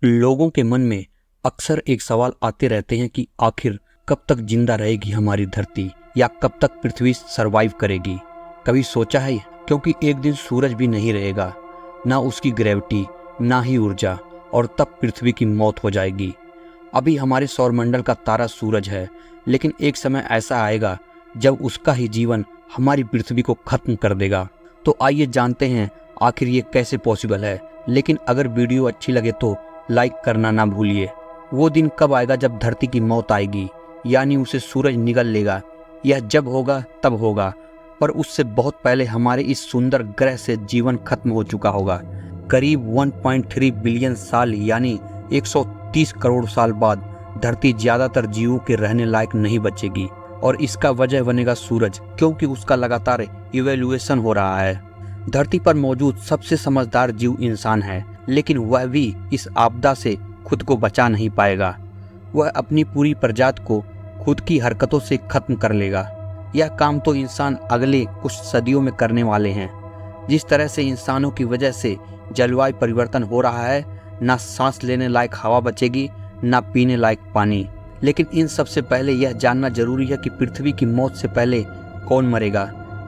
लोगों के मन में अक्सर एक सवाल आते रहते हैं कि आखिर कब तक जिंदा रहेगी हमारी धरती, या कब तक पृथ्वी सरवाइव करेगी। कभी सोचा है? क्योंकि एक दिन सूरज भी नहीं रहेगा, ना उसकी ग्रेविटी, ना ही ऊर्जा, और तब पृथ्वी की मौत हो जाएगी। अभी हमारे सौरमंडल का तारा सूरज है, लेकिन एक समय ऐसा आएगा जब उसका ही जीवन हमारी पृथ्वी को खत्म कर देगा। तो आइए जानते हैं आखिर ये कैसे पॉसिबल है। लेकिन अगर वीडियो अच्छी लगे तो लाइक करना ना भूलिए। वो दिन कब आएगा जब धरती की मौत आएगी, यानी उसे सूरज निगल लेगा। यह जब होगा तब होगा, पर उससे बहुत पहले हमारे इस सुंदर ग्रह से जीवन खत्म हो चुका होगा। करीब 1.3 बिलियन साल यानी 130 करोड़ साल बाद धरती ज्यादातर जीवों के रहने लायक नहीं बचेगी, और इसका वजह बनेगा सूरज, क्योंकि उसका लगातार इवोल्यूशन हो रहा है। धरती पर मौजूद सबसे समझदार जीव इंसान है, लेकिन वह भी इस आपदा से खुद को बचा नहीं पाएगा। वह अपनी पूरी प्रजाति को खुद की हरकतों से खत्म कर लेगा। यह काम तो इंसान अगले कुछ सदियों में करने वाले हैं। जिस तरह से इंसानों की वजह से जलवायु परिवर्तन हो रहा है, ना सांस लेने लायक हवा बचेगी, ना पीने लायक पानी। लेकिन इन सबसे पहले यह जानना जरूरी है कि पृथ्वी की मौत से पहले कौन मरेगा।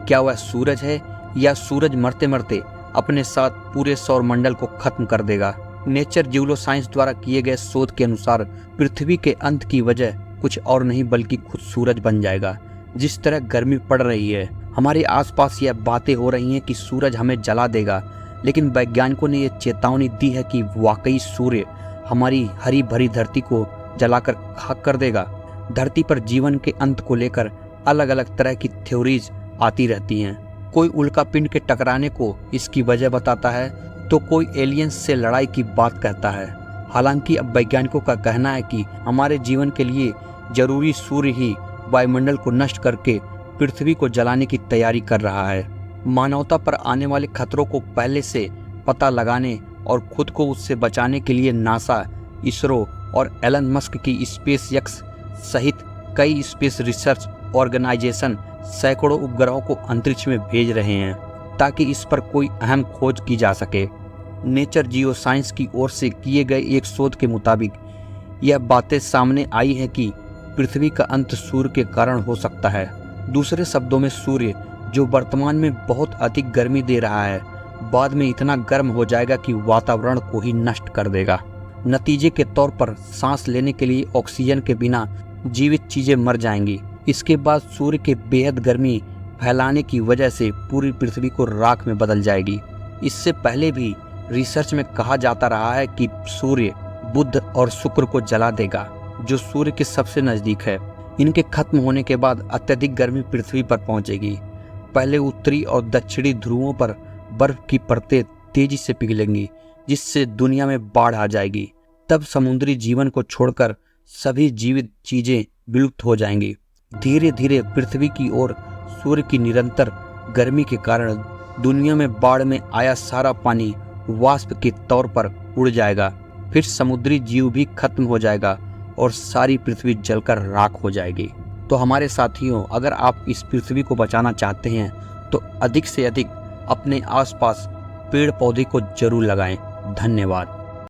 क्या वह सूरज है, या सूरज मरते मरते अपने साथ पूरे सौरमंडल को खत्म कर देगा। नेचर जियोलॉजी साइंस द्वारा किए गए शोध के अनुसार पृथ्वी के अंत की वजह कुछ और नहीं बल्कि खुद सूरज बन जाएगा। जिस तरह गर्मी पड़ रही है, हमारे आसपास यह बातें हो रही हैं कि सूरज हमें जला देगा, लेकिन वैज्ञानिकों ने यह चेतावनी दी है कि वाकई सूर्य हमारी हरी भरी धरती को जलाकर खाक कर देगा। धरती पर जीवन के अंत को लेकर अलग अलग तरह की थ्योरीज आती रहती हैं। कोई उल्का पिंड के टकराने को इसकी वजह बताता है, तो कोई एलियंस से लड़ाई की बात कहता है। हालांकि अब वैज्ञानिकों का कहना है कि हमारे जीवन के लिए जरूरी सूर्य ही वायुमंडल को नष्ट करके पृथ्वी को जलाने की तैयारी कर रहा है। मानवता पर आने वाले खतरों को पहले से पता लगाने और खुद को उससे बचाने के लिए नासा, इसरो और एलन मस्क की स्पेस एक्स सहित कई स्पेस रिसर्च ऑर्गेनाइजेशन सैकड़ों उपग्रहों को अंतरिक्ष में भेज रहे हैं, ताकि इस पर कोई अहम खोज की जा सके। नेचर जियो साइंस की ओर से किए गए एक शोध के मुताबिक यह बातें सामने आई है कि पृथ्वी का अंत सूर्य के कारण हो सकता है। दूसरे शब्दों में, सूर्य जो वर्तमान में बहुत अधिक गर्मी दे रहा है, बाद में इतना गर्म हो जाएगा कि वातावरण को ही नष्ट कर देगा। नतीजे के तौर पर सांस लेने के लिए ऑक्सीजन के बिना जीवित चीजें मर जाएंगी। इसके बाद सूर्य के बेहद गर्मी फैलाने की वजह से पूरी पृथ्वी को राख में बदल जाएगी। इससे पहले भी रिसर्च में कहा जाता रहा है कि सूर्य बुध और शुक्र को जला देगा, जो सूर्य के सबसे नजदीक है। इनके खत्म होने के बाद अत्यधिक गर्मी पृथ्वी पर पहुंचेगी। पहले उत्तरी और दक्षिणी ध्रुवों पर बर्फ की परतें तेजी से पिघलेंगी, जिससे दुनिया में बाढ़ आ जाएगी। तब समुद्री जीवन को छोड़कर सभी जीवित चीजें विलुप्त हो जाएंगी। धीरे धीरे पृथ्वी की ओर सूर्य की निरंतर गर्मी के कारण दुनिया में बाढ़ में आया सारा पानी वाष्प के तौर पर उड़ जाएगा। फिर समुद्री जीव भी खत्म हो जाएगा और सारी पृथ्वी जलकर राख हो जाएगी। तो हमारे साथियों, अगर आप इस पृथ्वी को बचाना चाहते हैं तो अधिक से अधिक अपने आसपास पेड़ पौधे को जरूर लगाएं। धन्यवाद।